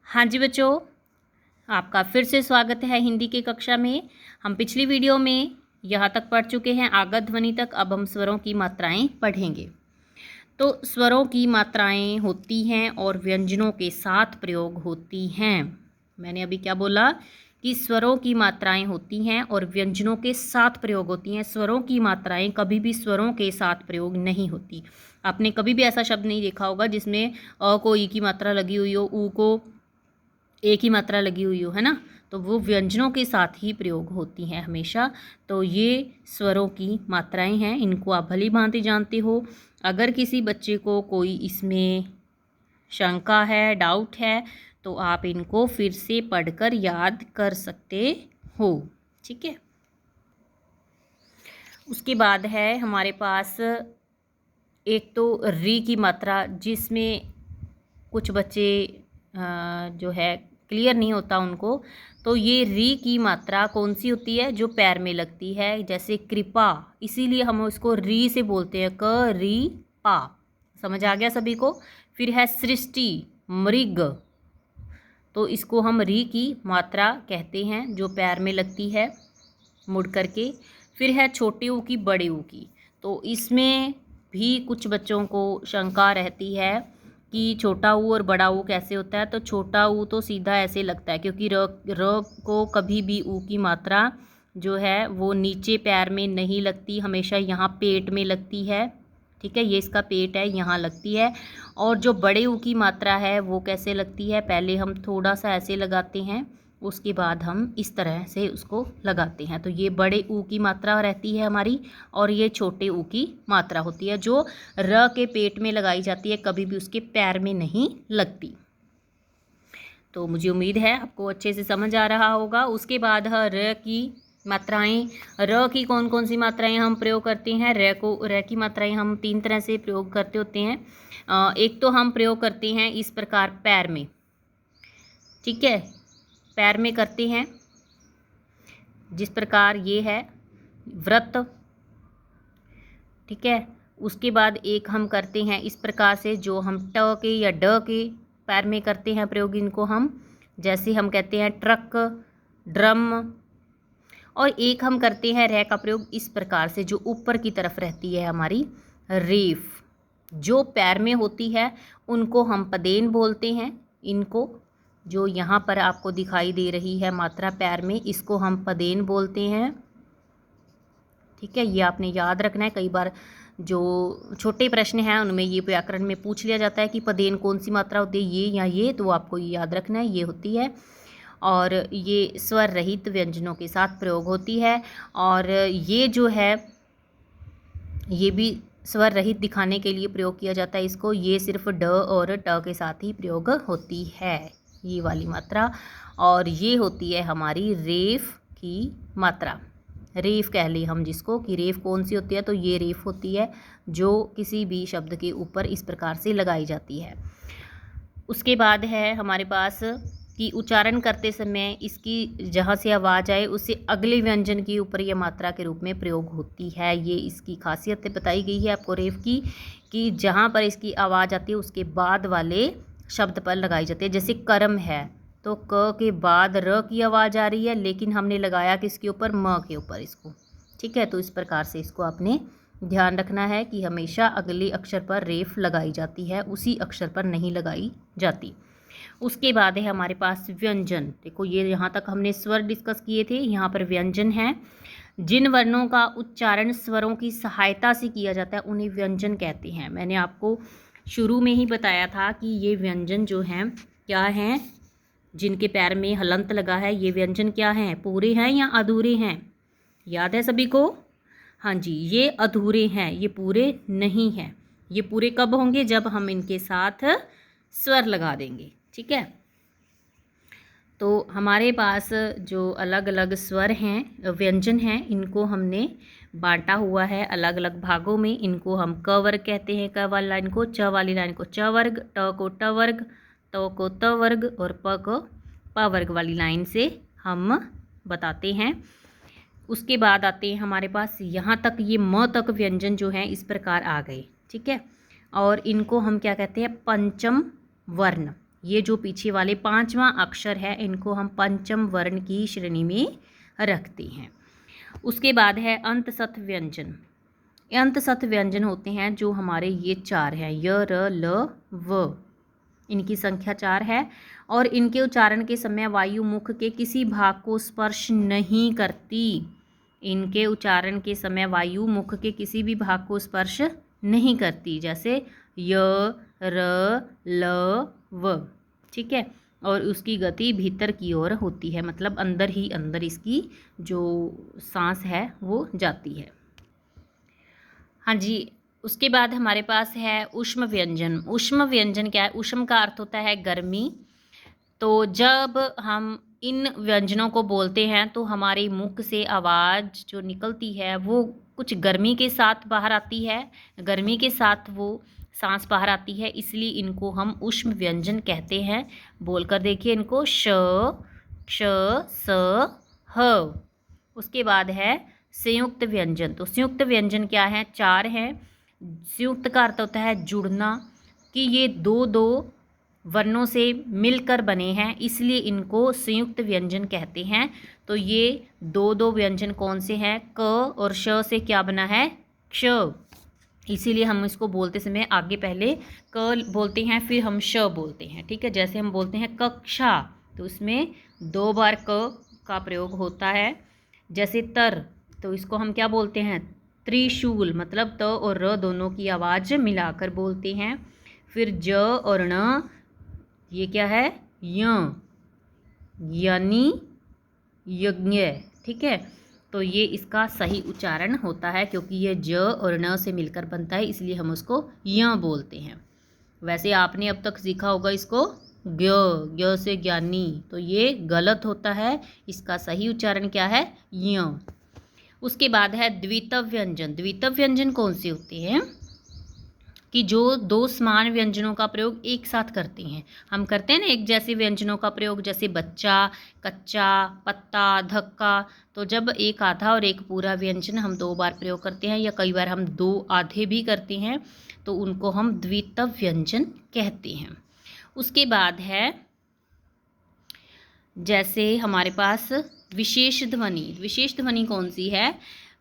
हाँ जी बच्चों, आपका फिर से स्वागत है हिंदी की कक्षा में। हम पिछली वीडियो में यहाँ तक पढ़ चुके हैं आगत ध्वनि तक। अब हम स्वरों की मात्राएं पढ़ेंगे। तो स्वरों की मात्राएं होती हैं और व्यंजनों के साथ प्रयोग होती हैं। मैंने अभी क्या बोला कि स्वरों की मात्राएं होती हैं और व्यंजनों के साथ प्रयोग होती हैं। स्वरों की मात्राएं कभी भी स्वरों के साथ प्रयोग नहीं होती। आपने कभी भी ऐसा शब्द नहीं देखा होगा जिसमें अ को ई की मात्रा लगी हुई हो, ऊ को एक ही मात्रा लगी हुई हो, है ना। तो वो व्यंजनों के साथ ही प्रयोग होती हैं हमेशा। तो ये स्वरों की मात्राएं हैं, इनको आप भली भांति जानते हो। अगर किसी बच्चे को कोई इसमें शंका है, डाउट है, तो आप इनको फिर से पढ़कर याद कर सकते हो। ठीक है। उसके बाद है हमारे पास एक तो री की मात्रा, जिसमें कुछ बच्चे जो है क्लियर नहीं होता उनको। तो ये री की मात्रा कौन सी होती है? जो पैर में लगती है, जैसे कृपा, इसीलिए हम उसको री से बोलते हैं, क री पा। समझ आ गया सभी को? फिर है सृष्टि, मृग, तो इसको हम री की मात्रा कहते हैं, जो पैर में लगती है मुड़ करके। फिर है छोटे ऊ की, बड़े ऊ की। तो इसमें भी कुछ बच्चों को शंका रहती है कि छोटा ऊ और बड़ा ऊ कैसे होता है। तो छोटा ऊ तो सीधा ऐसे लगता है, क्योंकि र को कभी भी ऊ की मात्रा जो है वो नीचे पैर में नहीं लगती, हमेशा यहाँ पेट में लगती है। ठीक है, ये इसका पेट है, यहाँ लगती है। और जो बड़े ऊ की मात्रा है वो कैसे लगती है? पहले हम थोड़ा सा ऐसे लगाते हैं, उसके बाद हम इस तरह से उसको लगाते हैं। तो ये बड़े ऊ की मात्रा रहती है हमारी, और ये छोटे ऊ की मात्रा होती है, जो र के पेट में लगाई जाती है, कभी भी उसके पैर में नहीं लगती। तो मुझे उम्मीद है आपको अच्छे से समझ आ रहा होगा। उसके बाद है र की मात्राएं। र की कौन कौन सी मात्राएं हम प्रयोग करते हैं? र की मात्राएं हम तीन तरह से प्रयोग करते होते हैं। एक तो हम प्रयोग करते हैं इस प्रकार पैर में। ठीक है, पैर में करते हैं जिस प्रकार ये है व्रत। ठीक है, उसके बाद एक हम करते हैं इस प्रकार से, जो हम ट के या ड के पैर में करते हैं प्रयोग, इनको हम जैसे हम कहते हैं ट्रक, ड्रम। और एक हम करते हैं रह का प्रयोग इस प्रकार से, जो ऊपर की तरफ रहती है हमारी रेफ, जो पैर में होती है, उनको हम पदेन बोलते हैं। इनको जो यहाँ पर आपको दिखाई दे रही है मात्रा पैर में, इसको हम पदेन बोलते हैं। ठीक है, ये आपने याद रखना है। कई बार जो छोटे प्रश्न हैं उनमें ये व्याकरण में पूछ लिया जाता है कि पदेन कौन सी मात्रा होती है, ये या ये, तो आपको ये याद रखना है, ये होती है। और ये स्वर रहित व्यंजनों के साथ प्रयोग होती है। और ये जो है ये भी स्वर रहित दिखाने के लिए प्रयोग किया जाता है इसको। ये सिर्फ ड और ट के साथ ही प्रयोग होती है, ये वाली मात्रा। और ये होती है हमारी रेफ की मात्रा। रेफ कह ली हम जिसको, कि रेफ कौन सी होती है? तो ये रेफ होती है जो किसी भी शब्द के ऊपर इस प्रकार से लगाई जाती है। उसके बाद है हमारे पास कि उच्चारण करते समय इसकी जहाँ से आवाज़ आए उससे अगले व्यंजन के ऊपर यह मात्रा के रूप में प्रयोग होती है। ये इसकी खासियत बताई गई है आपको रेफ की, कि जहाँ पर इसकी आवाज़ आती है उसके बाद वाले शब्द पर लगाई जाती है। जैसे कर्म है, तो क के बाद र की आवाज़ आ रही है, लेकिन हमने लगाया किसके ऊपर? म के ऊपर इसको। ठीक है, तो इस प्रकार से इसको आपने ध्यान रखना है कि हमेशा अगले अक्षर पर रेफ लगाई जाती है, उसी अक्षर पर नहीं लगाई जाती। उसके बाद है हमारे पास व्यंजन। देखो, ये यहाँ तक हमने स्वर डिस्कस किए थे, यहाँ पर व्यंजन हैं। जिन वर्णों का उच्चारण स्वरों की सहायता से किया जाता है उन्हें व्यंजन कहते हैं। मैंने आपको शुरू में ही बताया था कि ये व्यंजन जो हैं क्या हैं, जिनके पैर में हलंत लगा है, ये व्यंजन क्या हैं? पूरे हैं या अधूरे हैं? याद है सभी को? हाँ जी, ये अधूरे हैं, ये पूरे नहीं हैं। ये पूरे कब होंगे? जब हम इनके साथ स्वर लगा देंगे। ठीक है, तो हमारे पास जो अलग अलग स्वर हैं, व्यंजन हैं, इनको हमने बांटा हुआ है अलग अलग भागों में। इनको हम क वर्ग कहते हैं, क वाली लाइन को, च वाली लाइन को च वर्ग, ट को ट वर्ग, त को त वर्ग, और प को प वर्ग वाली लाइन से हम बताते हैं। उसके बाद आते हैं हमारे पास यहाँ तक, ये म तक व्यंजन जो हैं इस प्रकार आ गए। ठीक है, और इनको हम क्या कहते हैं? पंचम वर्ण। ये जो पीछे वाले 5वां अक्षर है इनको हम पंचम वर्ण की श्रेणी में रखते हैं। उसके बाद है अंतसथ व्यंजन। अंतसथ व्यंजन होते हैं जो हमारे ये 4 हैं, य, र, ल, व। इनकी संख्या 4 है और इनके उच्चारण के समय वायु मुख के किसी भाग को स्पर्श नहीं करती। इनके उच्चारण के समय वायु मुख के किसी भी भाग को स्पर्श नहीं करती, जैसे य, र, ल, व। ठीक है, और उसकी गति भीतर की ओर होती है, मतलब अंदर ही अंदर इसकी जो सांस है वो जाती है। हाँ जी, उसके बाद हमारे पास है ऊष्म व्यंजन। ऊष्म व्यंजन क्या है? ऊष्म का अर्थ होता है गर्मी। तो जब हम इन व्यंजनों को बोलते हैं तो हमारे मुख से आवाज़ जो निकलती है वो कुछ गर्मी के साथ बाहर आती है, गर्मी के साथ वो सांस बाहर आती है, इसलिए इनको हम ऊष्म व्यंजन कहते हैं। बोलकर देखिए इनको, श, क्ष, स, ह। उसके बाद है संयुक्त व्यंजन। तो संयुक्त व्यंजन क्या है? 4 हैं। संयुक्त का अर्थ होता है जुड़ना, कि ये दो दो वर्णों से मिलकर बने हैं, इसलिए इनको संयुक्त व्यंजन कहते हैं। तो ये दो दो व्यंजन कौन से हैं? क और श से क्या बना है? क्ष। इसीलिए हम इसको बोलते समय आगे पहले क बोलते हैं, फिर हम श बोलते हैं। ठीक है, जैसे हम बोलते हैं कक्षा, तो उसमें 2 बार क का प्रयोग होता है। जैसे तर, तो इसको हम क्या बोलते हैं? त्रिशूल, मतलब त और र दोनों की आवाज़ मिलाकर बोलते हैं। फिर ज और ण, ये क्या है? य, यानी यज्ञ। ठीक है, तो ये इसका सही उच्चारण होता है, क्योंकि ये ज और न से मिलकर बनता है, इसलिए हम उसको य बोलते हैं। वैसे आपने अब तक सीखा होगा इसको ज्ञ, ज्ञ से ज्ञानी, तो ये गलत होता है। इसका सही उच्चारण क्या है? य। उसके बाद है द्वित्व व्यंजन। द्वित्व व्यंजन कौन से होते हैं? कि जो 2 समान व्यंजनों का प्रयोग एक साथ करते हैं। हम करते हैं ना एक जैसे व्यंजनों का प्रयोग, जैसे बच्चा, कच्चा, पत्ता, धक्का। तो जब एक आधा और एक पूरा व्यंजन हम 2 बार प्रयोग करते हैं, या कई बार हम 2 आधे भी करते हैं, तो उनको हम द्वित्व व्यंजन कहते हैं। उसके बाद है जैसे हमारे पास विशेष ध्वनि। विशेष ध्वनि कौन सी है?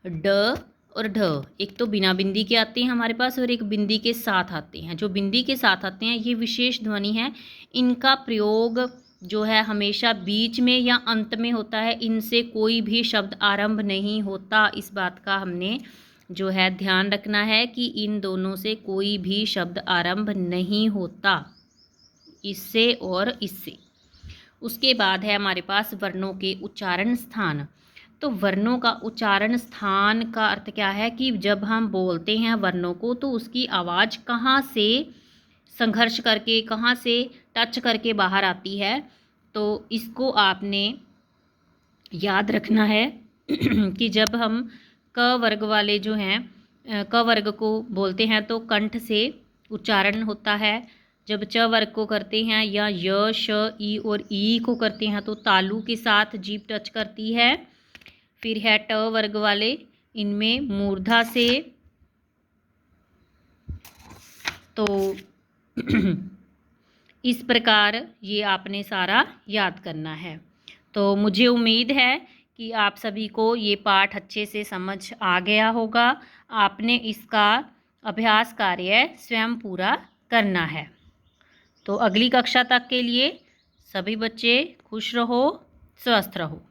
ड और ढ। एक तो बिना बिंदी के आते हैं हमारे पास, और एक बिंदी के साथ आते हैं। जो बिंदी के साथ आते हैं ये विशेष ध्वनि है। इनका प्रयोग जो है हमेशा बीच में या अंत में होता है। इनसे कोई भी शब्द आरंभ नहीं होता। इस बात का हमने जो है ध्यान रखना है कि इन दोनों से कोई भी शब्द आरंभ नहीं होता, इससे और इससे। उसके बाद है हमारे पास वर्णों के उच्चारण स्थान। तो वर्णों का उच्चारण स्थान का अर्थ क्या है? कि जब हम बोलते हैं वर्णों को, तो उसकी आवाज़ कहाँ से संघर्ष करके, कहाँ से टच करके बाहर आती है। तो इसको आपने याद रखना है कि जब हम क वर्ग वाले जो हैं, क वर्ग को बोलते हैं तो कंठ से उच्चारण होता है। जब च वर्ग को करते हैं या य, श, ई और ई को करते हैं तो तालू के साथ जीभ टच करती है। फिर है ट वर्ग वाले, इनमें मूर्धा से। तो इस प्रकार ये आपने सारा याद करना है। तो मुझे उम्मीद है कि आप सभी को ये पाठ अच्छे से समझ आ गया होगा। आपने इसका अभ्यास कार्य स्वयं पूरा करना है। तो अगली कक्षा तक के लिए सभी बच्चे खुश रहो, स्वस्थ रहो।